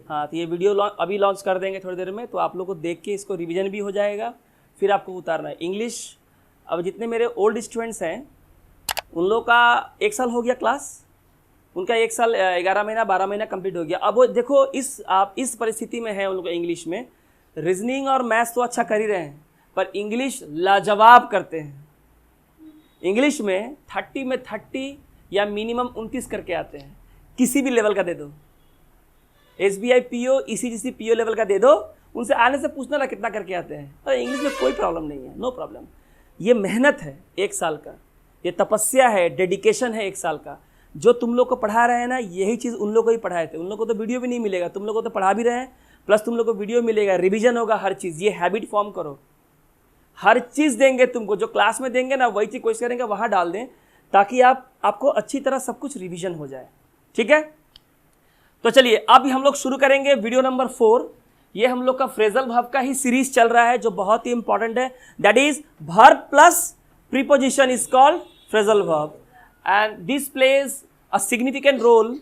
हाँ, तो ये वीडियो अभी लॉन्च कर देंगे थोड़ी देर में, तो आप लोग को देख के इसको रिवीजन भी हो जाएगा, फिर आपको उतारना है इंग्लिश। अब जितने मेरे ओल्ड स्टूडेंट्स हैं उन लोगों का 1 साल हो गया क्लास, उनका 1 साल 11 महीना 12 महीना कंप्लीट हो गया। अब वो देखो आप इस परिस्थिति में है, उन लोग इंग्लिश में रीजनिंग और मैथ्स तो अच्छा कर ही रहे हैं, पर इंग्लिश लाजवाब करते हैं। इंग्लिश में 30 में 30 या मिनिमम 29 करके आते हैं, किसी भी लेवल का दे दो, SBI PO ECGC PO level का दे दो, उनसे आने से पूछना ना कितना करके आते हैं। और इंग्लिश में कोई प्रॉब्लम नहीं है, नो प्रॉब्लम। ये मेहनत है 1 साल का, ये तपस्या है, डेडिकेशन है 1 साल का। जो तुम लोग को पढ़ा रहे हैं ना, यही चीज़ उन लोग को ही पढ़ाए थे। उन लोग को तो वीडियो भी नहीं मिलेगा, तुम लोग को तो पढ़ा भी रहे हैं, प्लस तुम लोग को वीडियो मिलेगा, रिवीजन होगा, हर चीज़। ये हैबिट फॉर्म करो, हर चीज़ देंगे तुमको, जो क्लास में देंगे ना वही चीज़ कोशिश करेंगे वहाँ डाल दें, ताकि आपको अच्छी तरह सब कुछ रिवीजन हो जाए। ठीक है, तो चलिए अभी हम लोग शुरू करेंगे वीडियो नंबर 4। ये हम लोग का फ्रेजल वर्ब का ही सीरीज चल रहा है, जो बहुत ही इंपॉर्टेंट है। That is verb plus preposition is called phrasal verb, and this plays a significant role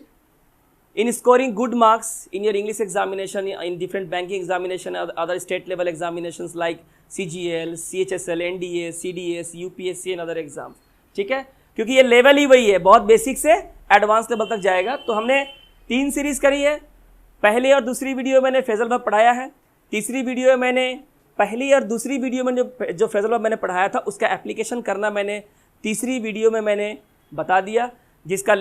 in scoring good marks in your English examination, in different banking examination, other state level examinations like CGL, CHSL, NDA, CDS, UPSC and other exams। ठीक है, क्योंकि ये level ही वही है, बहुत basic से advance level तक जाएगा। तो हमने 3 सीरीज करी है। पहले और दूसरी वीडियो में मैंने फ्रेजल वर्ब पढ़ाया है, तीसरी वीडियो में मैंने पहली और दूसरी वीडियो में जो फ्रेजल वर्ब मैंने पढ़ाया था उसका एप्लीकेशन करना मैंने तीसरी वीडियो में मैंने बता दिया, जिसका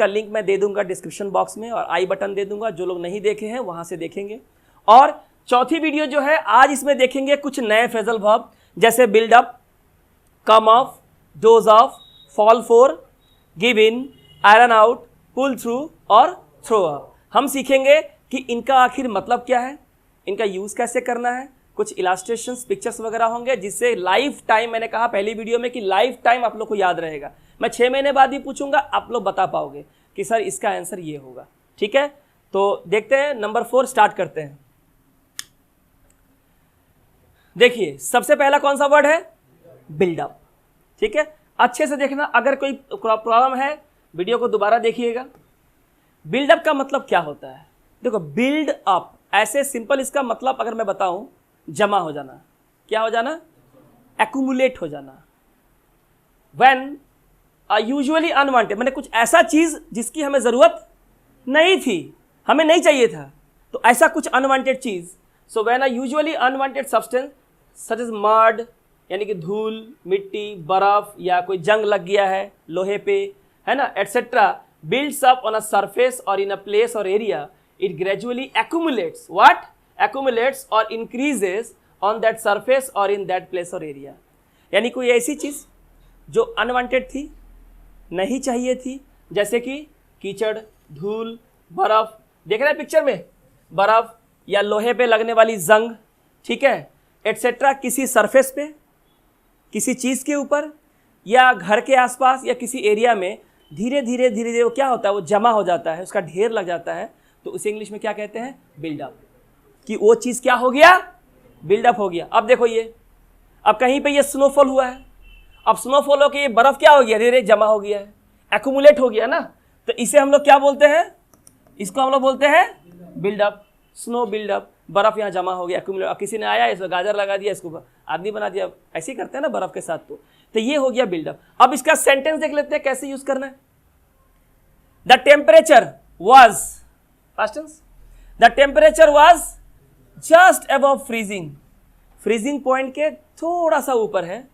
लिंक मैं दे दूंगा डिस्क्रिप्शन बॉक्स में, और आई बटन दे दूंगा, जो लोग नहीं देखे हैं वहां से देखेंगे। और चौथी वीडियो जो है आज, इसमें देखेंगे कुछ नए फ्रेजल वर्ब, जैसे build up, come off, doze off, fall for, give in, iron out, pull through और थ्रो अप। हम सीखेंगे कि इनका आखिर मतलब क्या है, इनका यूज कैसे करना है, कुछ इलास्ट्रेशंस, पिक्चर्स वगैरह होंगे, जिससे लाइफ टाइम, मैंने कहा पहली वीडियो में कि लाइफ टाइम आप लोग को याद रहेगा। मैं 6 महीने बाद भी पूछूंगा, आप लोग बता पाओगे कि सर इसका आंसर ये होगा। ठीक है, तो देखते हैं नंबर 4 स्टार्ट करते हैं। देखिए सबसे पहला कौन सा वर्ड है, बिल्डअप। ठीक है, अच्छे से देखना, अगर कोई प्रॉब्लम है वीडियो को दोबारा देखिएगा। बिल्डअप का मतलब क्या होता है, देखो बिल्ड अप ऐसे सिंपल, इसका मतलब अगर मैं बताऊं, जमा हो जाना। क्या हो जाना, एक्यूमुलेट हो जाना। व्हेन यूजुअली अनवांटेड, मैंने कुछ ऐसा चीज जिसकी हमें जरूरत नहीं थी, हमें नहीं चाहिए था, तो ऐसा कुछ अनवांटेड चीज। So when usually unwanted substance such as mud, यानी कि धूल, मिट्टी, बर्फ, या कोई जंग लग गया है लोहे पे, है ना, etcetera, builds up on a surface और इन अ प्लेस और area, it gradually accumulates, what accumulates or increases on that surface or in that place or area। यानी कोई ऐसी चीज जो अनवांटेड थी, नहीं चाहिए थी, जैसे कि कीचड़, धूल, बर्फ, देख रहे हैं पिक्चर में, बर्फ या लोहे पे लगने वाली जंग, ठीक है, एटसेट्रा, किसी सरफेस पे, किसी चीज के ऊपर, या घर के आसपास, या किसी एरिया में धीरे धीरे वो क्या होता है, वो जमा हो जाता है, उसका ढेर लग जाता है, तो उसे इंग्लिश में क्या कहते हैं, बिल्डअप। कि वो चीज क्या हो गया, बिल्डअप हो गया। अब देखो ये, अब कहीं पे ये स्नोफॉल हुआ है, अब स्नोफॉल होकर ये बर्फ क्या हो गया, धीरे धीरे जमा हो गया है, एक्यूमुलेट हो गया ना, तो इसे हम लोग क्या बोलते हैं, इसको हम लोग बोलते हैं बिल्डअप, स्नो बिल्डअप। बर्फ यहाँ जमा हो गया, एक्यूमुलेट, किसी ने आया इसमें गाजर लगा दिया, इसको आदमी बना दिया, ऐसे ही करते हैं ना बर्फ के साथ, तो ये हो गया बिल्डअप। अब इसका सेंटेंस देख लेते हैं कैसे यूज करना है। The temperature was, past tense, the temperature was just above freezing, freezing point के थोड़ा सा ऊपर है,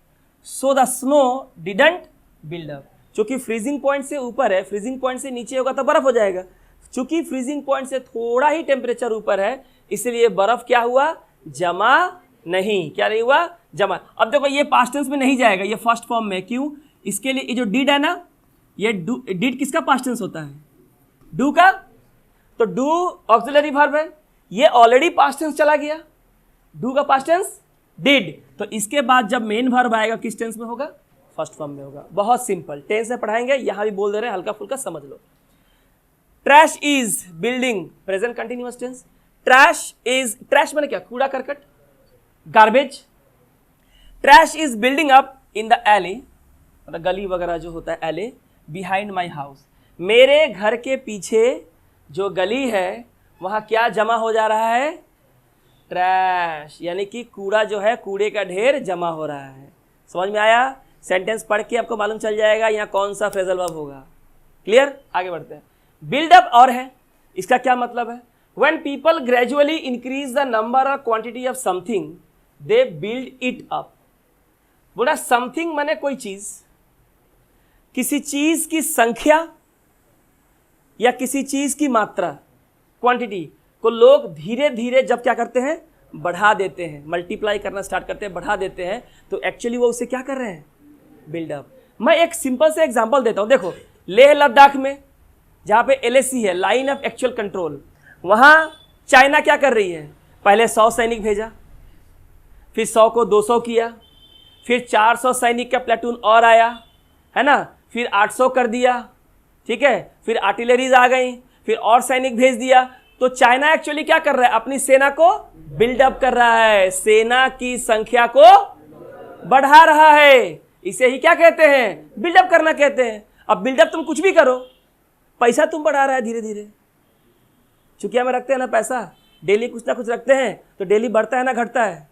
so the snow didn't build up. चूंकि फ्रीजिंग पॉइंट से ऊपर है, फ्रीजिंग पॉइंट से नीचे होगा तो बर्फ हो जाएगा, चूंकि फ्रीजिंग पॉइंट से थोड़ा ही टेम्परेचर ऊपर है, इसलिए बर्फ क्या हुआ, जमा नहीं, क्या नहीं हुआ, जमा। अब देखो ये पास्ट टेंस में नहीं जाएगा, ये फर्स्ट फॉर्म में, क्यों, इसके लिए ये जो डिड है ना, ये डिड किसका पास्ट टेंस होता है, डू का, तो डू ऑक्सिलरी वर्ब है, ये ऑलरेडी पास्ट टेंस चला गया, डू का पास्ट टेंस डिड, तो इसके बाद जब मेन वर्ब आएगा किस टेंस में होगा, फर्स्ट फॉर्म में होगा। बहुत सिंपल, टेंस में पढ़ाएंगे, यहां भी बोल दे रहे हैं, हल्का फुल्का समझ लो। Trash is building, present continuous tense, trash is, trash मैंने क्या, कूड़ा करकट, garbage. Trash is building up in the alley, मतलब गली वगैरह जो होता है, एले, बिहाइंड माई हाउस, मेरे घर के पीछे जो गली है वहां क्या जमा हो जा रहा है? ट्रैश, यानी कि कूड़ा जो है, कूड़े का ढेर जमा हो रहा है। समझ में आया? सेंटेंस पढ़ के आपको मालूम चल जाएगा यहाँ कौन सा फ्रेजल वर्ब होगा। क्लियर? आगे बढ़ते हैं। बिल्डअप और है, इसका क्या मतलब है? When people gradually increase the number or quantity of something, they build it up. बोला समथिंग माने कोई चीज, किसी चीज की संख्या या किसी चीज की मात्रा, क्वांटिटी को लोग धीरे धीरे जब क्या करते हैं? बढ़ा देते हैं, मल्टीप्लाई करना स्टार्ट करते हैं, बढ़ा देते हैं, तो एक्चुअली वो उसे क्या कर रहे हैं? बिल्डअप। मैं एक सिंपल से एग्जांपल देता हूं। देखो, लेह लद्दाख में जहां पे LAC है, लाइन ऑफ एक्चुअल कंट्रोल, वहां चाइना क्या कर रही है? पहले 100 सैनिक भेजा, फिर 100 को 200 किया, फिर 400 सैनिक का प्लेटून और आया, है ना, फिर 800 कर दिया, ठीक है, फिर आर्टिलरीज आ गई, फिर और सैनिक भेज दिया। तो चाइना एक्चुअली क्या कर रहा है? अपनी सेना को बिल्डअप कर रहा है, सेना की संख्या को बढ़ा रहा है। इसे ही क्या कहते हैं? बिल्डअप करना कहते हैं। अब बिल्डअप तुम कुछ भी करो, पैसा तुम बढ़ा रहा है धीरे धीरे। चुकिया में रखते हैं ना पैसा, डेली कुछ ना कुछ रखते हैं, तो डेली बढ़ता है ना घटता है?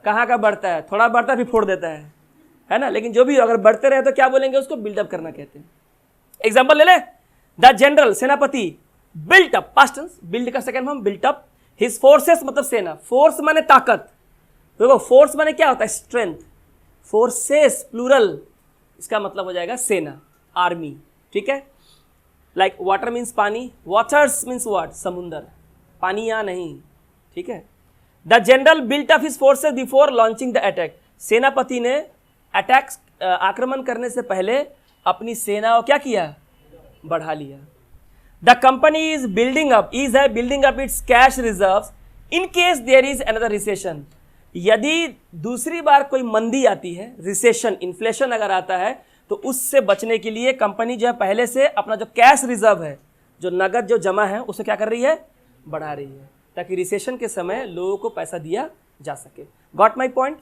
कहाँ का बढ़ता है? थोड़ा बढ़ता है फिर फोड़ देता है ना। लेकिन जो भी अगर बढ़ते रहे तो क्या बोलेंगे? उसको बिल्डअप करना कहते हैं। एग्जाम्पल ले ले, द जनरल, सेनापति, built up, past tense, build का second form built up, his forces मतलब सेना, फोर्स माने ताकत, देखो फोर्स माने क्या होता है? स्ट्रेंथ, फोर्सेस प्लूरल, इसका मतलब हो जाएगा सेना, आर्मी, ठीक है। लाइक वाटर मीन्स पानी, वाटर्स मीन्स व्हाट? समुंदर, पानी यहाँ नहीं, ठीक है। The general built up his forces before launching the attack, सेनापति ने अटैक, आक्रमण करने से पहले अपनी सेना को क्या किया? बढ़ा लिया। The company is building up, is है building up its cash reserves in case there is another recession, यदि दूसरी बार कोई मंदी आती है, रिसेशन, इन्फ्लेशन अगर आता है, तो उससे बचने के लिए कंपनी जो है पहले से अपना जो कैश रिजर्व है, जो नगद जो जमा है, उसे क्या कर रही है? बढ़ा रही है, ताकि रिसेशन के समय लोगों को पैसा दिया जा सके। Got my point?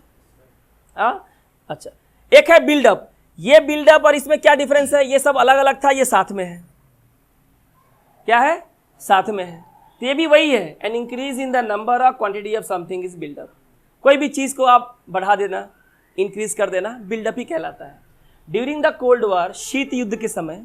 अच्छा, एक है बिल्डअप, ये बिल्डअप और इसमें क्या डिफरेंस है? ये सब अलग अलग था, ये साथ में है। क्या है? साथ में है। तो ये भी वही है, an increase in the number of quantity of something is buildup. कोई भी चीज को आप बढ़ा देना, इंक्रीज कर देना, बिल्डअप ही कहलाता है। ड्यूरिंग द कोल्ड वॉर, शीत युद्ध के समय,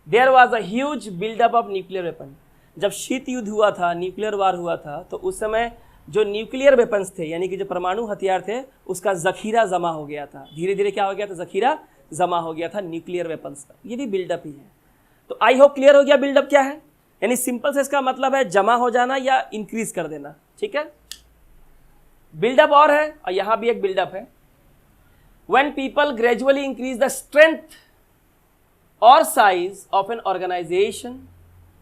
there was a huge buildup of nuclear weapon. जब शीत युद्ध हुआ था, न्यूक्लियर वार हुआ था, तो उस समय जो न्यूक्लियर वेपन्स थे, यानी कि जो परमाणु हथियार थे, उसका जखीरा जमा हो गया था। धीरे धीरे क्या हो गया था? जखीरा जमा हो गया था न्यूक्लियर वेपन्स का। ये भी बिल्डअप ही है। तो आई होप क्लियर हो गया बिल्डअप क्या है। यानी सिंपल से इसका मतलब है जमा हो जाना या इंक्रीज कर देना, ठीक है। बिल्डअप और है, और यहां भी एक बिल्डअप है। When people gradually increase the strength or size of an organization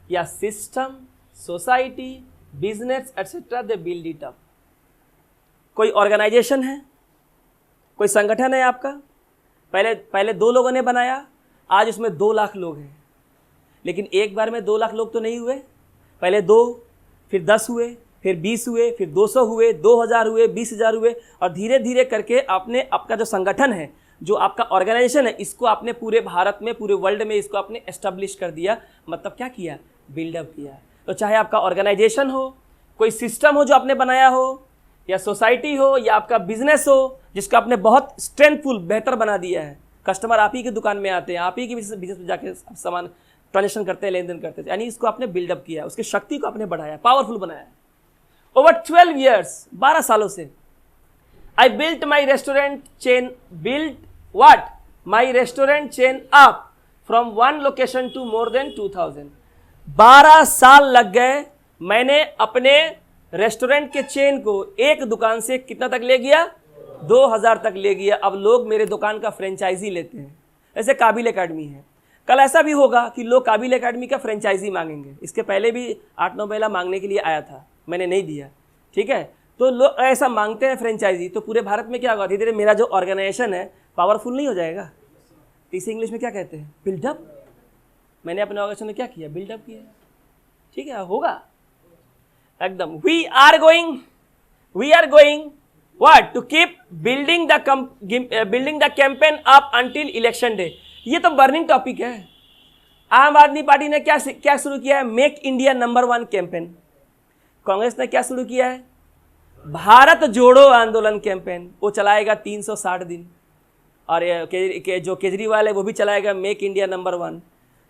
या system, society, business, etc., they build it up. कोई ऑर्गेनाइजेशन है, कोई संगठन है आपका, पहले 2 लोगों ने बनाया, आज उसमें 2 लाख लोग हैं। लेकिन एक बार में 2 लाख लोग तो नहीं हुए, पहले 2, फिर 10 हुए, फिर 20 हुए, फिर 200 हुए, 2000 हुए, 20,000 हुए, और धीरे धीरे करके आपने आपका जो संगठन है, जो आपका ऑर्गेनाइजेशन है, इसको आपने पूरे भारत में, पूरे वर्ल्ड में इसको आपने एस्टेब्लिश कर दिया। मतलब क्या किया? बिल्डअप किया। तो चाहे आपका ऑर्गेनाइजेशन हो, कोई सिस्टम हो जो आपने बनाया हो, या सोसाइटी हो, या आपका बिजनेस हो जिसको आपने बहुत स्ट्रेंथफुल, बेहतर बना दिया है। कस्टमर आप ही की दुकान में आते हैं, आप ही की बिजनेस में जाके सामान ट्रांजेक्शन करते हैं, लेन देन करते हैं, यानी इसको आपने बिल्डअप किया, उसकी शक्ति को आपने बढ़ाया, पावरफुल बनाया। ओवर 12 years, 12 सालों से, I built my restaurant chain, built what? My restaurant chain up from one location to more than 2000. 12 साल लग गए, मैंने अपने रेस्टोरेंट के चेन को एक दुकान से कितना तक ले गया? 2000 तक ले गया। अब लोग मेरे दुकान का फ्रेंचाइजी लेते हैं। ऐसे काबिल एकेडमी है, कल ऐसा भी होगा कि लोग काबिल एकेडमी का फ्रेंचाइजी मांगेंगे। इसके पहले भी 8-9 महिला मांगने के लिए आया था, मैंने नहीं दिया, ठीक है। तो लोग ऐसा मांगते हैं फ्रेंचाइजी, तो पूरे भारत में क्या होगा? धीरे धीरे मेरा जो ऑर्गेनाइजेशन है पावरफुल नहीं हो जाएगा? इसे इंग्लिश में क्या कहते हैं? बिल्डअप। मैंने अपने ऑर्गेनाइजेशन में क्या किया? बिल्डअप किया, ठीक है, होगा एकदम। We are going what? To keep building the campaign up until election day. ये तो बर्निंग टॉपिक है। आम आदमी पार्टी ने क्या शुरू किया है? Make India number 1 campaign. Congress ने क्या शुरू किया है? भारत जोड़ो आंदोलन कैंपेन। वो चलाएगा 360 दिन। और जो केजरीवाल है वो भी चलाएगा मेक इंडिया नंबर 1।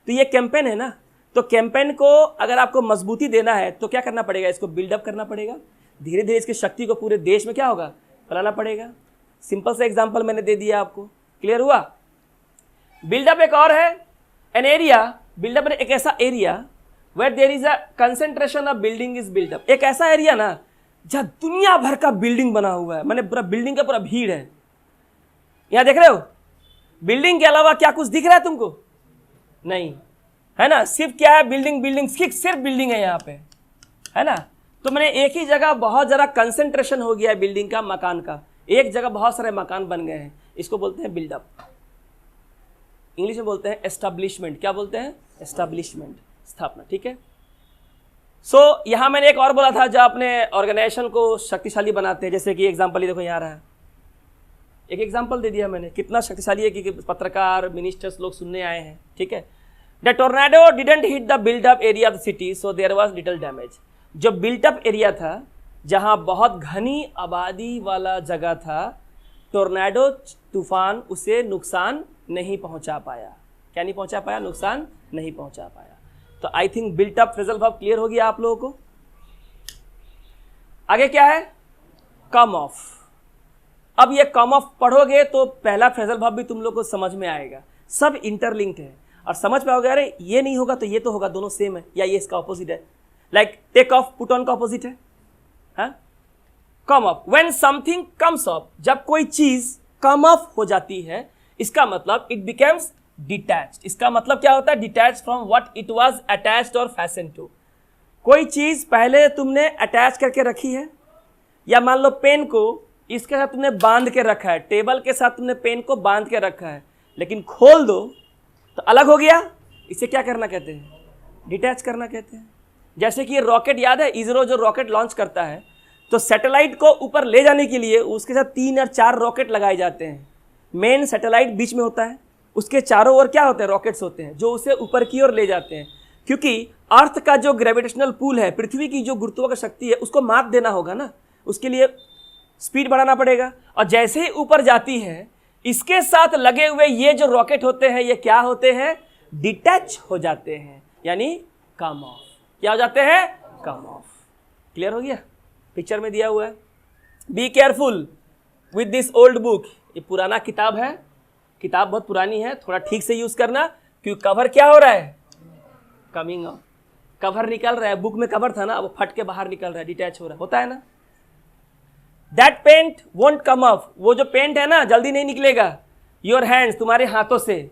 तो ये कैंपेन है ना, तो कैंपेन को अगर आपको मजबूती देना है तो क्या करना पड़ेगा? इसको बिल्डअप करना पड़ेगा। धीरे धीरे इसकी शक्ति को पूरे देश में क्या होगा? फैलाना पड़ेगा। सिंपल सा एग्जांपल मैंने दे दिया आपको, क्लियर हुआ? बिल्डअप एक और है, एन एरिया। बिल्डअप एक ऐसा area where there is a concentration of building is buildup. एक ऐसा एरिया ना जहां दुनिया भर का बिल्डिंग बना हुआ है, माने पूरा बिल्डिंग का पूरा भीड़ है। यहां देख रहे हो, बिल्डिंग के अलावा क्या कुछ दिख रहा है तुमको? नहीं, है ना? सिर्फ क्या है? बिल्डिंग बिल्डिंग, सिर्फ बिल्डिंग है यहाँ पे, है ना? तो मैंने एक ही जगह बहुत ज़्यादा कंसेंट्रेशन हो गया है बिल्डिंग का, मकान का। एक जगह बहुत सारे मकान बन गए हैं, इसको बोलते हैं बिल्डअप। इंग्लिश में बोलते हैं एस्टैब्लिशमेंट। क्या बोलते हैं? एस्टैब्लिशमेंट, स्थापना। ठीक है। सो यहाँ मैंने एक और बोला था जो अपने ऑर्गेनाइजेशन को शक्तिशाली बनाते हैं, जैसे कि एग्जाम्पल ही देखो यहाँ रहा है, एक एग्जाम्पल दे दिया मैंने, कितना शक्तिशाली है कि पत्रकार, मिनिस्टर्स लोग सुनने आए हैं। ठीक है। The tornado didn't hit the buildup area of the city, so there was little damage. जो बिल्टअप एरिया था, जहां बहुत घनी आबादी वाला जगह था, टोर्नाडो तूफान उसे नुकसान नहीं पहुंचा पाया। क्या नहीं पहुंचा पाया? नुकसान नहीं पहुंचा पाया। तो I think built up phrasal verb clear हो गया आप लोगों को। आगे क्या है? Come of. अब ये कम ऑफ पढ़ोगे तो पहला फ्रेजल वर्ब भी तुम लोग को समझ में आएगा। सब इंटरलिंक्ड है और समझ पाओगे, अरे ये नहीं होगा तो ये तो होगा, दोनों सेम है, या ये इसका ऑपोजिट है। Like take off, put on का ऑपोजिट है। Come off, when something comes off, जब कोई चीज कम ऑफ हो जाती है, इसका मतलब इट बिकम्स डिटैच्ड। इसका मतलब क्या होता है? Detach from what it was attached और फैशन टू। कोई चीज पहले तुमने अटैच करके रखी है, या मान लो पेन को इसके साथ तुमने बांध के रखा है, टेबल के साथ तुमने पेन को बांध के रखा है, लेकिन खोल दो तो अलग हो गया। इसे क्या करना कहते हैं? डिटैच करना कहते हैं। जैसे कि रॉकेट याद है, इसरो जो रॉकेट लॉन्च करता है, तो सैटेलाइट को ऊपर ले जाने के लिए उसके साथ 3 या 4 रॉकेट लगाए जाते हैं। मेन सैटेलाइट बीच में होता है, उसके चारों ओर क्या होते हैं? रॉकेट्स होते हैं, जो उसे ऊपर की ओर ले जाते हैं। क्योंकि अर्थ का जो ग्रेविटेशनल पुल है, पृथ्वी की जो गुरुत्वाकर्षण शक्ति है, उसको मात देना होगा ना, उसके लिए स्पीड बढ़ाना पड़ेगा। और जैसे ही ऊपर जाती है, इसके साथ लगे हुए ये जो रॉकेट होते हैं, ये क्या होते हैं? डिटैच हो जाते हैं, यानी कम ऑफ। क्या हो जाते हैं? Come of. क्लियर हो गया? पिक्चर में दिया हुआ है। B careful with this old book. ये पुराना किताब है, किताब बहुत पुरानी है, थोड़ा ठीक से यूज करना, क्योंकि कवर क्या हो रहा है? Coming of. कवर निकल रहा है, बुक में कवर था ना, अब फट के बाहर निकल रहा है, डिटैच हो रहा है, होता है ना। That paint won't come off. वो जो पेंट है ना, जल्दी नहीं निकलेगा योर हैंड्स, तुम्हारे हाथों से,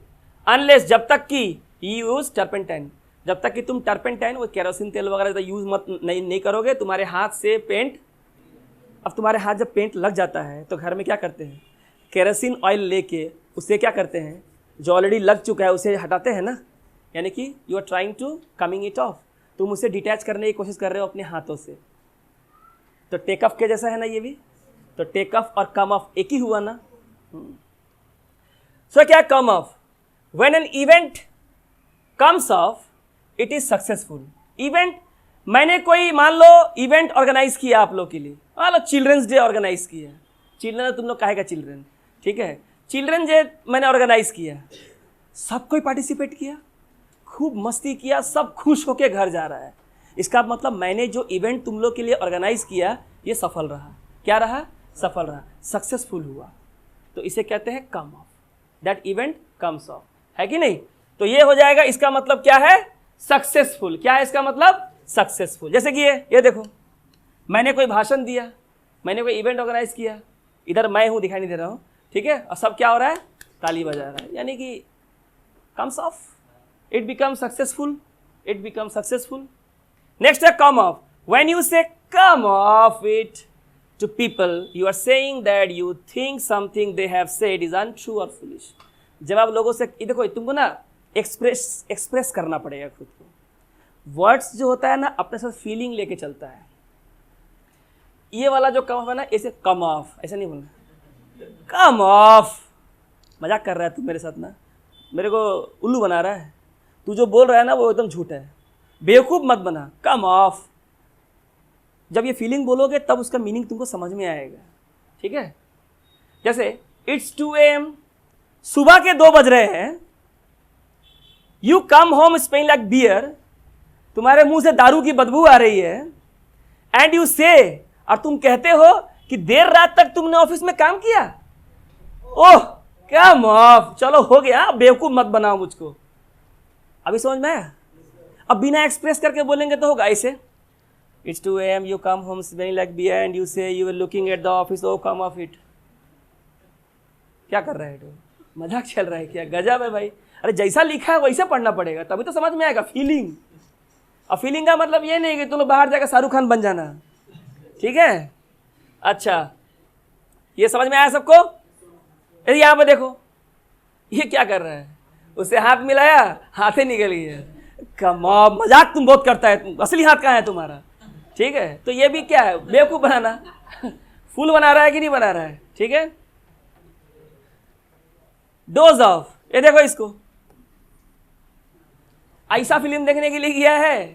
अनलेस, जब तक कि यू यूज टर्पेंटाइन, जब तक कि तुम टर्पेंटाइन, वो केरोसिन तेल वगैरह यूज मत नहीं करोगे, तुम्हारे हाथ से पेंट। अब तुम्हारे हाथ जब पेंट लग जाता है तो घर में क्या करते हैं? केरोसिन ऑयल लेके उसे क्या करते हैं? जो ऑलरेडी लग चुका है उसे हटाते हैं ना, यानी कि you are trying to coming it off. तुम उसे डिटैच करने की कोशिश कर रहे हो अपने हाथों से। तो टेक ऑफ के जैसा है ना ये भी। तो टेक ऑफ और कम ऑफ एक ही हुआ ना। सो क्या come off? When an event comes off it is successful. Event, मैंने कोई मान लो इवेंट ऑर्गेनाइज किया आप लोग के लिए, मान लो चिल्ड्रंस डे ऑर्गेनाइज किया। चिल्ड्रन, तुम लोग कहेगा चिल्ड्रन, ठीक है, चिल्ड्रन डे मैंने ऑर्गेनाइज किया, सब कोई पार्टिसिपेट किया, खूब मस्ती किया, सब खुश होके घर जा रहा है। इसका मतलब मैंने जो इवेंट तुम लोग के लिए ऑर्गेनाइज किया ये सफल रहा। क्या रहा? सफल रहा, सक्सेसफुल हुआ। तो इसे कहते हैं come off. That event comes off, है कि नहीं? तो ये हो जाएगा, इसका मतलब क्या है? सक्सेसफुल। क्या है इसका मतलब? सक्सेसफुल। जैसे कि ये देखो, मैंने कोई भाषण दिया, मैंने कोई इवेंट ऑर्गेनाइज किया, इधर मैं हूं, दिखाई नहीं दे रहा हूं, ठीक है, और सब क्या हो रहा है? ताली बजा रहा है, यानी कि comes off, it become successful, it become successful. Next है come off. When you say come off it to people, you are saying that you think something they have said is untrue और foolish. जब आप लोगों से, ये देखो, तुमको ना एक्सप्रेस करना पड़ेगा खुद को। वर्ड्स जो होता है ना, अपने साथ फीलिंग लेके चलता है। ये वाला जो कम ऑफ है ना, इसे कम ऑफ, ऐसा नहीं बोलना, कम ऑफ। मजाक कर रहा है तू मेरे साथ ना, मेरे को उल्लू बना रहा है। तू जो बोल रहा है ना वो एकदम झूठ है, बेवकूफ़ मत बना, कम ऑफ। जब ये फीलिंग बोलोगे तब उसका मीनिंग तुमको समझ में आएगा, ठीक है। जैसे इट्स 2 AM, सुबह के 2 बज रहे हैं, you come home smelling like beer, तुम्हारे मुंह से दारू की बदबू आ रही है, एंड यू से, और तुम कहते हो कि देर रात तक तुमने ऑफिस में काम किया। ओह कम ऑफ, चलो हो गया, बेवकूफ मत बनाओ मुझको। अभी समझ में आया? अब बिना एक्सप्रेस करके बोलेंगे तो होगा ऐसे, it's 2 AM, you come home smelling like beer and you say you are looking at the office, oh come off it. क्या कर रहा है तो? मजाक चल रहा है क्या? गजब है भाई। अरे जैसा लिखा है वैसे पढ़ना पड़ेगा, तभी तो समझ में आएगा। फीलिंग, और फीलिंग का मतलब ये नहीं कि तुम बाहर जाकर शाहरुख खान बन जाना, ठीक है। अच्छा, ये समझ में आया सबको? यदि यहाँ पे देखो, ये क्या कर रहा है, उससे हाथ मिलाया, हाथ ही निकल गया। कमाल, मजाक तुम बहुत करता है, तुम असली हाथ कहाँ है तुम्हारा, ठीक है। तो ये भी क्या है, बेवकूफ बनाना। फूल बना रहा है कि नहीं बना रहा है, ठीक है। डोज ऑफ, ये देखो इसको, ऐसा फिल्म देखने के लिए गया है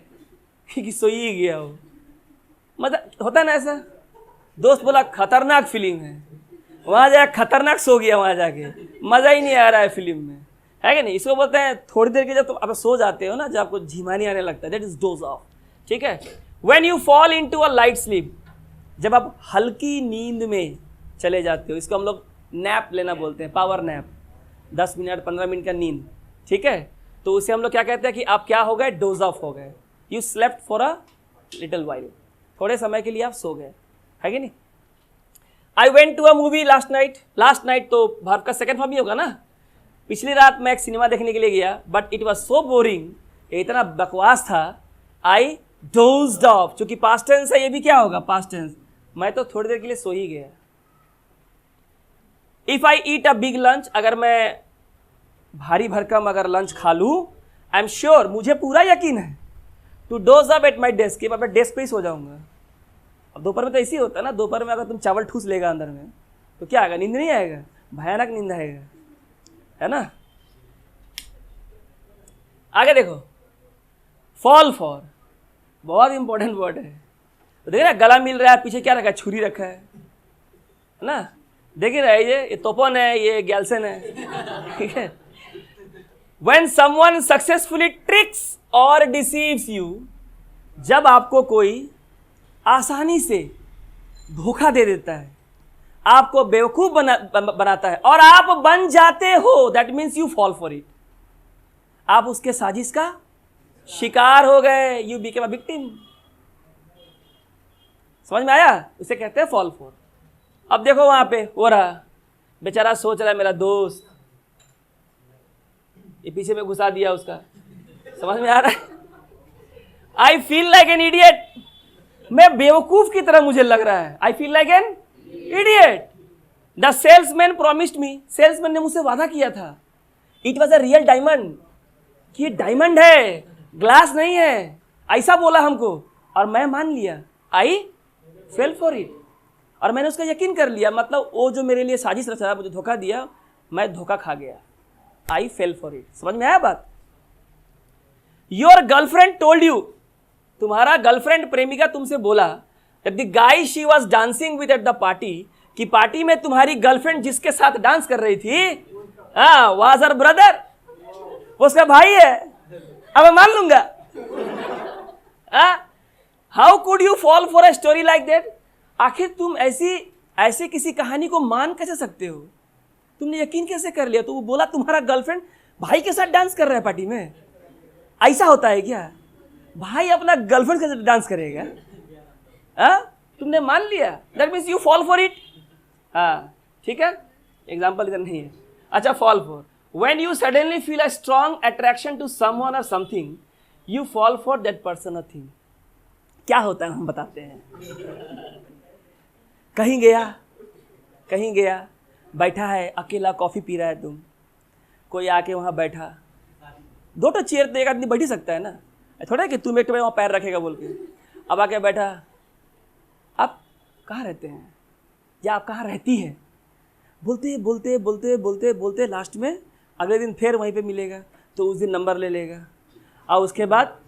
कि सो ही गया हो। मतलब होता है ना ऐसा, दोस्त बोला खतरनाक फिल्म है, वहां जाके खतरनाक सो गया, वहां जाके मजा ही नहीं आ रहा है फिल्म में, है कि नहीं। इसको बोलते हैं थोड़ी देर के जब तुम आप सो जाते हो ना, जब आपको झिमानी आने लगता है, दैट इज डोज ऑफ, ठीक है। When you fall into a light sleep, जब आप हल्की नींद में चले जाते हो, इसको हम लोग नैप लेना बोलते हैं, पावर नैप, 10 मिनट 15 मिनट का नींद, ठीक है। तो उसे हम लोग क्या कहते हैं कि आप क्या हो गए, डोज ऑफ हो गए, you slept for a little while, थोड़े समय के लिए आप सो गए, है कि नहीं। I went to a movie last night तो भारत का सेकंड फॉर्म ही होगा ना। पिछली रात मैं एक सिनेमा देखने के लिए गया, but it was so boring, इतना बकवास था, आई डोज्ड ऑफ। चूंकि पास्ट टेंस है, ये भी क्या होगा, पास्ट टेंस, मैं तो थोड़ी देर के लिए सो ही गया। If I eat a big lunch, अगर मैं भारी भरकम अगर लंच खा लूं, आई एम श्योर, मुझे पूरा यकीन है, to doze up at my desk, कि मैं डेस्क पे ही सो जाऊंगा। अब दोपहर में तो ऐसे ही होता है ना, दोपहर में अगर तुम चावल ठूस लेगा अंदर में तो क्या आएगा, नींद नहीं आएगा, भयानक नींद आएगा, है ना। आगे देखो, फॉल फॉर, बहुत इंपॉर्टेंट वर्ड है। तो देखिए ना, गला मिल रहा है, पीछे क्या रखा है, छुरी रखा है ना, देखिए रहा है, ये तोपन है, ये गैल्सन है, ठीक है। When someone successfully tricks or deceives you, जब आपको कोई आसानी से धोखा दे देता है, आपको बेवकूफ बनाता है और आप बन जाते हो, that means you fall for it, आप उसके साजिश का शिकार हो गए, यू बिकेम अ विक्टिम। समझ में आया? उसे कहते हैं फॉल फॉर। अब देखो वहां पे हो रहा, बेचारा सोच रहा है मेरा दोस्त, ये पीछे में घुसा दिया उसका, समझ में आ रहा है। आई फील लाइक एन इडियट, मैं बेवकूफ की तरह मुझे लग रहा है, आई feel like an idiot. The salesman promised me, salesman ने मुझसे वादा किया था, it was a real diamond, कि डायमंड है, ग्लास नहीं है, ऐसा बोला हमको, और मैं मान लिया, आई फेल फॉर इट, और मैंने उसका यकीन कर लिया, मतलब वो जो मेरे लिए साजिश रचा था, मुझे धोखा दिया, मैं धोखा खा गया, आई फेल फॉर इट। समझ में आया बात? योर गर्लफ्रेंड टोल्ड यू, तुम्हारा गर्लफ्रेंड प्रेमिका तुमसे बोला, that the guy she was dancing with at the party, कि पार्टी में तुम्हारी गर्लफ्रेंड जिसके साथ डांस कर रही थी, वाज हर ब्रदर, उसका भाई है। अब मैं मान लूंगा। How could you fall for a story like that, आखिर तुम ऐसी किसी कहानी को मान कैसे सकते हो, तुमने यकीन कैसे कर लिया? तो वो बोला तुम्हारा गर्लफ्रेंड भाई के साथ डांस कर रहा है पार्टी में, ऐसा होता है क्या? भाई अपना गर्लफ्रेंड के साथ डांस करेगा? तुमने मान लिया, that means you fall for it. ठीक है, एग्जाम्पल इधर नहीं है। अच्छा, fall for, when you suddenly feel a strong attraction to someone और something, you fall for that person और थिंग। क्या होता है हम बताते हैं। कहीं गया बैठा है अकेला, कॉफी पी रहा है तुम, कोई आके वहां बैठा, दो तो चेयर तो एक आदमी बैठ ही सकता है ना, थोड़ा कि तुम एक वहाँ पैर रखेगा बोल के। अब आके बैठा, आप कहाँ रहते हैं या आप कहाँ रहती है, बोलते लास्ट में अगले दिन फिर वहीं पे मिलेगा, तो उस दिन नंबर ले लेगा, और उसके बाद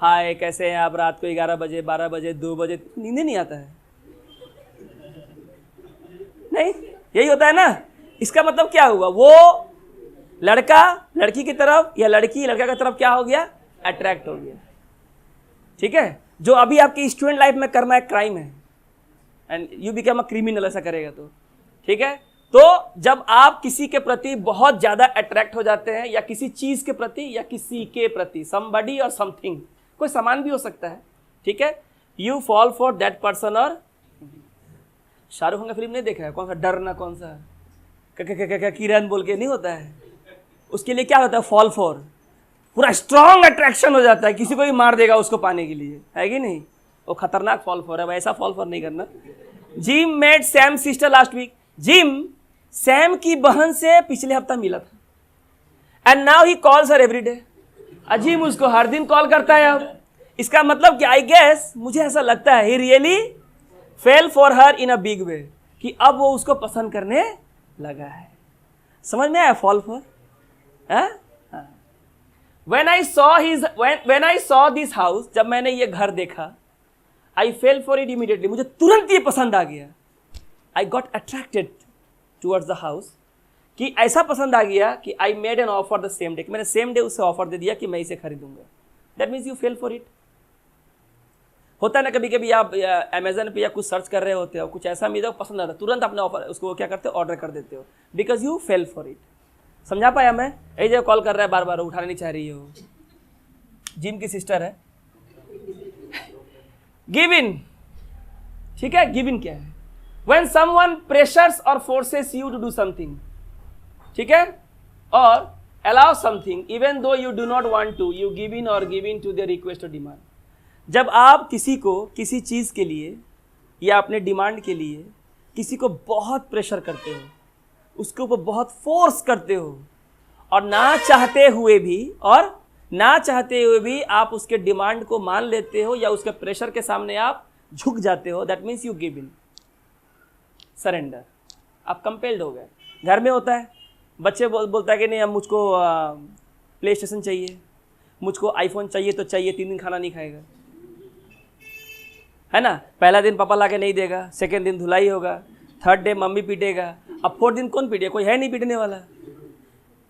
हाय कैसे हैं आप, रात को 11 बजे 12 बजे 2 बजे नींद नहीं आता है, नहीं यही होता है ना। इसका मतलब क्या हुआ, वो लड़का लड़की की तरफ या लड़की लड़का की तरफ क्या हो गया, अट्रैक्ट हो गया। ठीक है, जो अभी आपकी स्टूडेंट लाइफ में करना एक क्राइम है and you become a criminal, ऐसा करेगा तो। ठीक है, तो जब आप किसी के प्रति बहुत ज्यादा अट्रैक्ट हो जाते हैं या किसी चीज के प्रति या किसी के प्रति, समबडी और समथिंग, कोई सामान भी हो सकता है। ठीक है, you fall for that person. और शाहरुख खान का फिल्म नहीं देखा है, कौन सा डरना, कौन सा किरण बोल के नहीं होता है, उसके लिए क्या होता है, फॉल फॉर, पूरा स्ट्रॉन्ग अट्रैक्शन हो जाता है, किसी को भी मार देगा उसको पाने के लिए, है कि नहीं, वो खतरनाक फॉल फॉर है, वैसा फॉल फॉर नहीं करना। Jim met Sam sister last week, Jim Sam की बहन से पिछले हफ्ता मिला था and now he calls her every day. Jim उसको हर दिन कॉल करता है। अब इसका मतलब कि आई गेस, मुझे ऐसा लगता है, he really fail for her in a big way, कि अब वो उसको पसंद करने लगा है। समझ में आया fall for? When I saw this house, जब मैंने ये घर देखा, I fell for it immediately, मुझे तुरंत ये पसंद आ गया। I got attracted towards the house, कि ऐसा पसंद आ गया कि I made an offer the same day, कि मैंने सेम डे उसे ऑफर दे दिया कि मैं इसे खरीदूंगा। That means you fell for it। होता है ना, कभी कभी आप अमेजन पे या कुछ सर्च कर रहे होते हो, कुछ ऐसा मिला पसंद आता है, तुरंत अपने ऑफर उसको क्या करते हो, ऑर्डर कर देते हो, because you fail for it. समझा पाया मैं? यही जगह कॉल कर रहा है, बार बार उठाना नहीं चाह रही हो, जिम की सिस्टर है। गिव इन, ठीक है, गिव इन क्या है, व्हेन समवन प्रेशर्स और forces you to do something, ठीक है, और allow something even though you do not want to, you give in और give in to their request और डिमांड। जब आप किसी को किसी चीज के लिए या अपने डिमांड के लिए किसी को बहुत प्रेशर करते हो, उसके ऊपर बहुत फोर्स करते हो, और ना चाहते हुए भी आप उसके डिमांड को मान लेते हो या उसके प्रेशर के सामने आप झुक जाते हो, that means you give in, surrender. आप कंपेल्ड हो गए। घर में होता है, बच्चे बोलता है कि नहीं अब मुझको प्ले स्टेशन चाहिए, मुझको आईफोन चाहिए तो चाहिए, 3 दिन खाना नहीं खाएगा, है ना। पहला दिन पापा ला के नहीं देगा, सेकेंड दिन धुलाई होगा, थर्ड डे मम्मी पीटेगा, अब 4th दिन कौन पीटेगा, कोई है नहीं पीटने वाला।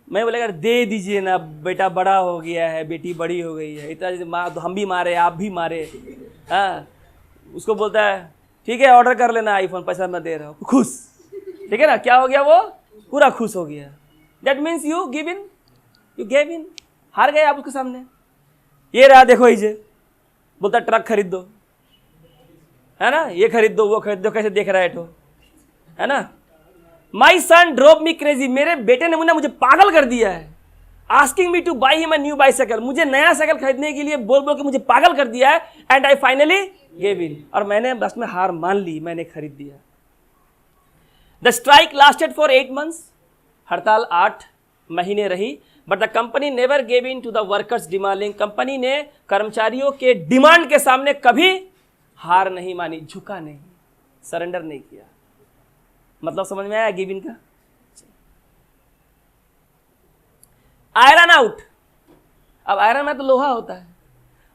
मैं बोलेगा दे दीजिए ना, बेटा बड़ा हो गया है, बेटी बड़ी हो गई है, इतना माँ हम भी मारे आप भी मारे। हाँ, उसको बोलता है ठीक है ऑर्डर कर लेना आईफोन, पैसा मैं दे रहा हूँ, खुश। ठीक है ना, क्या हो गया, वो पूरा खुश हो गया। That means you give in, you gave in, हार गए आप उसके सामने। ये रहा देखो, इसे बोलता ट्रक खरीद दो, है ना, ये खरीद दो वो खरीद दो, कैसे देख रहा है तो, है ना। माई सन ड्रोव मी क्रेजी, मेरे बेटे ने मुझे पागल कर दिया है। Asking me two by him a new bicycle, मुझे नया साइकिल खरीदने के लिए बोल बोल के मुझे पागल कर दिया है। And I finally gave in, और मैंने बस में हार मान ली, मैंने खरीद दिया। The strike lasted for 8 months, हड़ताल 8 महीने रही, but the company never gave in to the workers demanding, company ने कर्मचारियों के डिमांड के सामने कभी हार नहीं मानी, झुका नहीं, सरेंडर नहीं किया। मतलब समझ में आया गिव इन का? आयरन आउट, अब आयरन में तो लोहा होता है,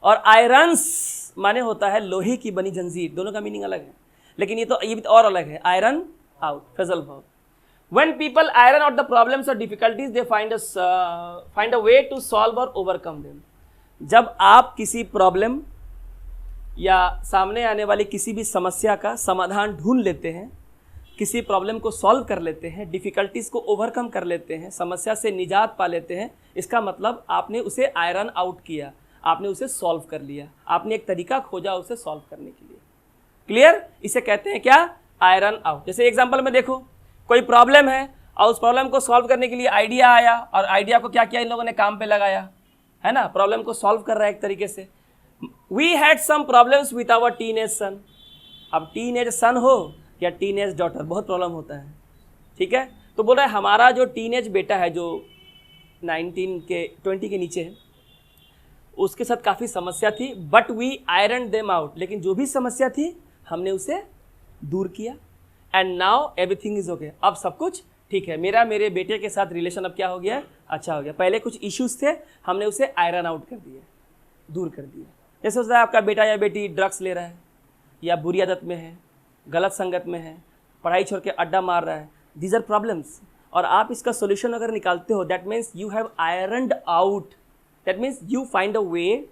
और आयरन्स माने होता है लोहे की बनी जंजीर, दोनों का मीनिंग अलग है, लेकिन ये भी और अलग है। Iron out, phrasal verb. When people iron out the problems or difficulties, they find a way to solve or overcome them. जब आप किसी प्रॉब्लम या सामने आने वाली किसी भी समस्या का समाधान ढूंढ लेते हैं, किसी प्रॉब्लम को सॉल्व कर लेते हैं, डिफिकल्टीज को ओवरकम कर लेते हैं, समस्या से निजात पा लेते हैं, इसका मतलब आपने उसे आयरन आउट किया, आपने उसे सॉल्व कर लिया, आपने एक तरीका खोजा उसे सॉल्व करने के लिए। क्लियर? इसे कहते हैं क्या? Iron out. जैसे एग्जांपल में देखो, कोई प्रॉब्लम है और उस प्रॉब्लम को सॉल्व करने के लिए आइडिया आया, और आइडिया को क्या किया इन लोगों ने, काम पे लगाया, है ना, प्रॉब्लम को सॉल्व कर रहा है एक तरीके से। We had some problems with our teenage son. अब टीनेज सन हो या टीनेज डॉटर, बहुत प्रॉब्लम होता है, ठीक है। तो बोल रहा है हमारा जो टीनेज बेटा है, जो 20 के नीचे है, उसके साथ काफ़ी समस्या थी, but we iron them out, लेकिन जो भी समस्या थी हमने उसे दूर किया, and now everything is okay, अब सब कुछ ठीक है, मेरा मेरे बेटे के साथ रिलेशन अब क्या हो गया है, अच्छा हो गया। पहले कुछ इश्यूज थे, हमने उसे आयरन आउट कर दिया, दूर कर दिया। जैसे होता है आपका बेटा या बेटी ड्रग्स ले रहा है या बुरी आदत में है, गलत संगत में है, पढ़ाई छोड़ के अड्डा मार रहा है, दीज आर प्रॉब्लम्स, और आप इसका सोल्यूशन अगर निकालते हो, that means you have ironed out, that means you find a way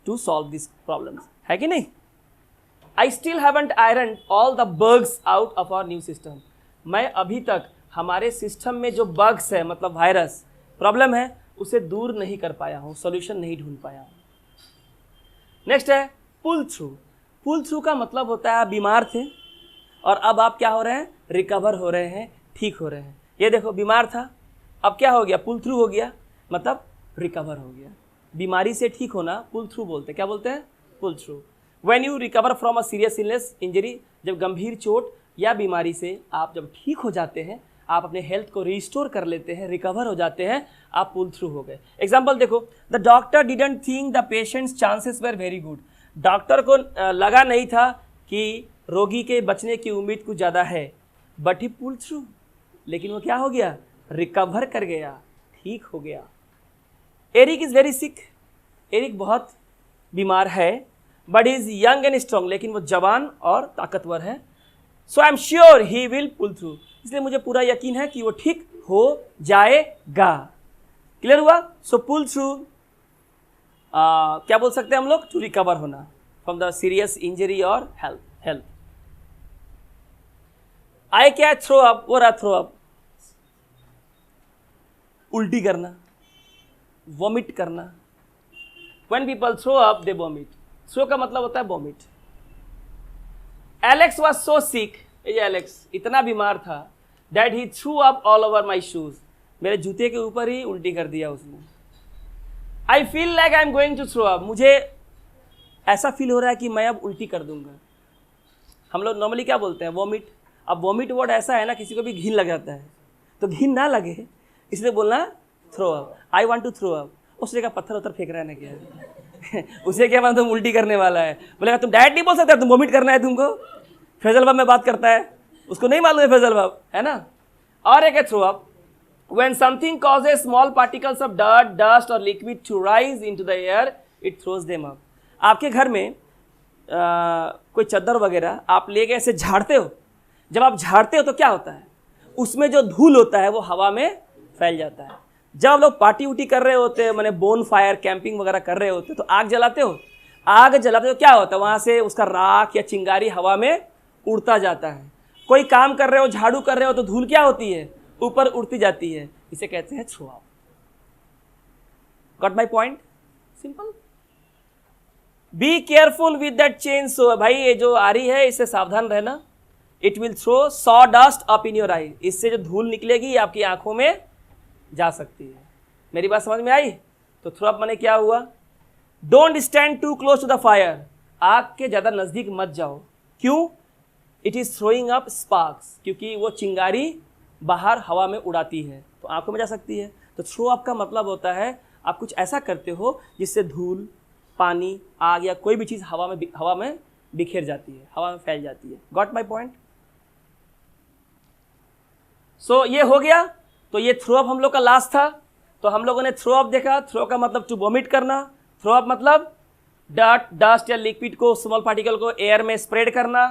to solve this problems, है कि नहीं? I still haven't iron all the bugs out of our new system. मैं अभी तक हमारे सिस्टम में जो बग्स है, मतलब वायरस प्रॉब्लम है, उसे दूर नहीं कर पाया हूँ, सोल्यूशन नहीं ढूंढ पाया हूँ। नेक्स्ट है पुल थ्रू। पुल थ्रू का मतलब होता है आप बीमार थे और अब आप क्या हो रहे हैं, रिकवर हो रहे हैं, ठीक हो रहे हैं। ये देखो बीमार था, अब क्या हो गया, पुल थ्रू हो गया, मतलब रिकवर हो गया। बीमारी से ठीक होना पुल थ्रू बोलते हैं, क्या बोलते हैं, pull through. When you recover from a serious illness injury, जब गंभीर चोट या बीमारी से आप जब ठीक हो जाते हैं, आप अपने हेल्थ को रिस्टोर कर लेते हैं, रिकवर हो जाते हैं, आप पुल थ्रू हो गए। एग्जाम्पल देखो, the doctor didn't think the patients chances were very good. Doctor को लगा नहीं था कि रोगी के बचने की उम्मीद कुछ ज़्यादा है, बट ही पुल थ्रू, लेकिन वो क्या हो गया, रिकवर कर गया, ठीक हो गया। Eric is very sick. Eric बहुत बीमार है, but he is young and strong, लेकिन वो जवान और ताकतवर है। So I am sure he will pull through, इसलिए मुझे पूरा यकीन है कि वो ठीक हो जाएगा। क्लियर हुआ? सो पुल थ्रू क्या बोल सकते हैं हम लोग, टू रिकवर होना फ्रॉम द सीरियस इंजरी और हेल्थ। आई क्या, थ्रो अप, वो रहा थ्रो अप, उल्टी करना, वॉमिट करना। When people throw up, they vomit. Throw का मतलब होता है vomit. Alex was so sick, ये एलेक्स इतना बीमार था, that he threw up all over my shoes, मेरे जूते के ऊपर ही उल्टी कर दिया उसने। I feel like I am going to throw up, मुझे ऐसा फील हो रहा है कि मैं अब उल्टी कर दूंगा। हम लोग नॉर्मली क्या बोलते हैं, वॉमिट। अब वॉमिट वर्ड ऐसा है ना, किसी को भी घिन लग जाता है, तो घिन ना लगे इसलिए बोलना throw up, I want to throw up. उसने कहा पत्थर उत्तर फेंक रहा है ना क्या उसे क्या मालूम तुम उल्टी करने वाला है, बोलेगा तुम डायरेक्ट नहीं बोल सकते, तुम वॉमिट करना है तुमको। फैजल बाब में बात करता है, उसको नहीं मालूम है फैजल बाब, है ना। और एक है throw up, when something causes small particles of dirt, dust और liquid to rise into the air, it throws them up. आपके घर में कोई चद्दर वगैरह आप ले गए ऐसे झाड़ते हो, जब आप झाड़ते हो तो क्या होता है, उसमें जो धूल होता है वो हवा में फैल जाता है। जब आप लोग पार्टी उटी कर रहे होते हैं, मैंने बोन फायर कैंपिंग वगैरह कर रहे होते, तो आग जलाते हो, आग जलाते हो क्या होता है, वहाँ से उसका राख या चिंगारी हवा में उड़ता जाता है। कोई काम कर रहे हो, झाड़ू कर रहे हो, तो धूल क्या होती है, ऊपर उड़ती जाती है, इसे कहते हैं throw up. Got my point? Simple. Be careful with that chain so, भाई ये जो आ रही है इससे सावधान रहना। It will throw sawdust up in your eye, इससे जो धूल निकलेगी आपकी आंखों में जा सकती है। मेरी बात समझ में आई? तो थ्रो अप माने क्या हुआ, don't stand too close to the fire, आग के ज़्यादा नज़दीक मत जाओ। क्यों? It is throwing up sparks, क्योंकि वो चिंगारी बाहर हवा में उड़ाती है तो आंखों में जा सकती है। तो थ्रो अप का मतलब होता है आप कुछ ऐसा करते हो जिससे धूल, पानी, आग या कोई भी चीज़ हवा में बिखेर जाती है, हवा में फैल जाती है। Got my point? सो ये हो गया। तो ये थ्रो अप हम लोग का लास्ट था। तो हम लोगों ने थ्रो अप देखा, थ्रो का मतलब टू वॉमिट करना, थ्रो अप मतलब डस्ट या लिक्विड को, स्मॉल पार्टिकल को एयर में स्प्रेड करना।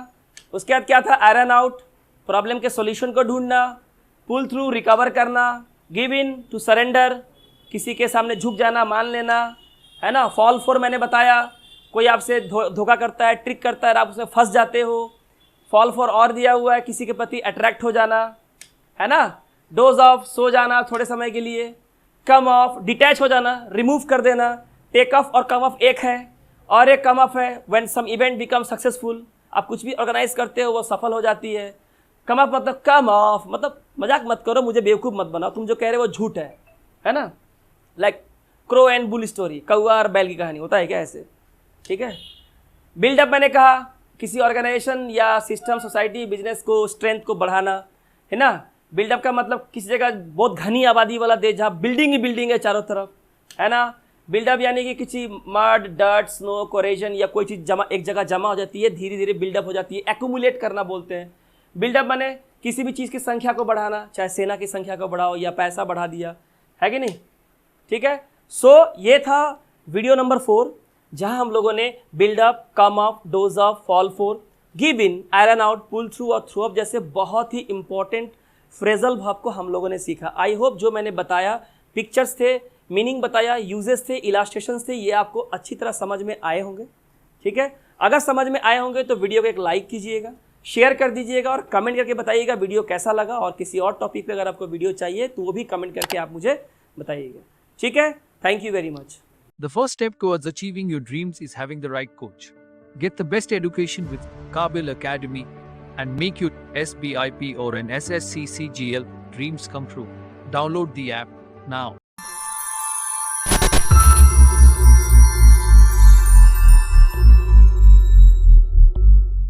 उसके बाद क्या था, आयरन आउट, प्रॉब्लम के सॉल्यूशन को ढूंढना, पुल थ्रू रिकवर करना, गिव इन टू सरेंडर, किसी के सामने झुक जाना, मान लेना, है ना। फॉल फॉर मैंने बताया, कोई आपसे धोखा करता है, ट्रिक करता है, आप उसमें फंस जाते हो। फॉल फॉर और दिया हुआ है, किसी के प्रति अट्रैक्ट हो जाना, है ना। डोज ऑफ, सो जाना थोड़े समय के लिए। कम ऑफ, डिटैच हो जाना, रिमूव कर देना। टेक ऑफ और कम ऑफ एक है, और एक कम ऑफ है when some event become successful, आप कुछ भी ऑर्गेनाइज करते हो वो सफल हो जाती है। कम ऑफ मतलब कम ऑफ मतलब मजाक मत करो, मुझे बेवकूफ़ मत बनाओ, तुम जो कह रहे हो वो झूठ है ना। Like crow and bull story, कौआ और बैल की कहानी, होता है क्या ऐसे, ठीक है। बिल्डअप मैंने कहा, किसी ऑर्गेनाइजेशन या सिस्टम, सोसाइटी, बिजनेस को, स्ट्रेंथ को बढ़ाना, है ना। बिल्डअप का मतलब किसी जगह बहुत घनी आबादी वाला देश जहाँ बिल्डिंग ही बिल्डिंग है चारों तरफ, है ना। बिल्डअप यानी कि किसी मड, डर्ट, स्नो, कोरेजन या कोई चीज़ एक जगह जमा हो जाती है, धीरे धीरे बिल्डअप हो जाती है, एक्यूमुलेट करना बोलते हैं। बिल्डअप माने किसी भी चीज़ की संख्या को बढ़ाना, चाहे सेना की संख्या को बढ़ाओ या पैसा बढ़ा दिया, है कि नहीं? ठीक है। सो ये था वीडियो नंबर 4, जहां हम लोगों ने buildup, come up, doze up, fall for, give in, iron out, pull through और थ्रू अप जैसे बहुत ही इंपॉर्टेंट फ्रेजल वर्ब को हम लोगों ने सीखा। आई होप जो मैंने बताया, पिक्चर्स थे, मीनिंग बताया, यूजेस थे, इलास्ट्रेशंस थे, ये आपको अच्छी तरह समझ में आए होंगे। ठीक है, अगर समझ में आए होंगे तो वीडियो को एक लाइक कीजिएगा, शेयर कर दीजिएगा और कमेंट करके बताइएगा वीडियो कैसा लगा, और किसी और टॉपिक पे अगर आपको वीडियो चाहिए तो वो भी कमेंट करके आप मुझे बताइएगा। ठीक है, thank you very much. The first step towards achieving your dreams is having the right coach. Get the best education with Kabil Academy and make your SBIP or an SSC CGL dreams come true. Download the app now.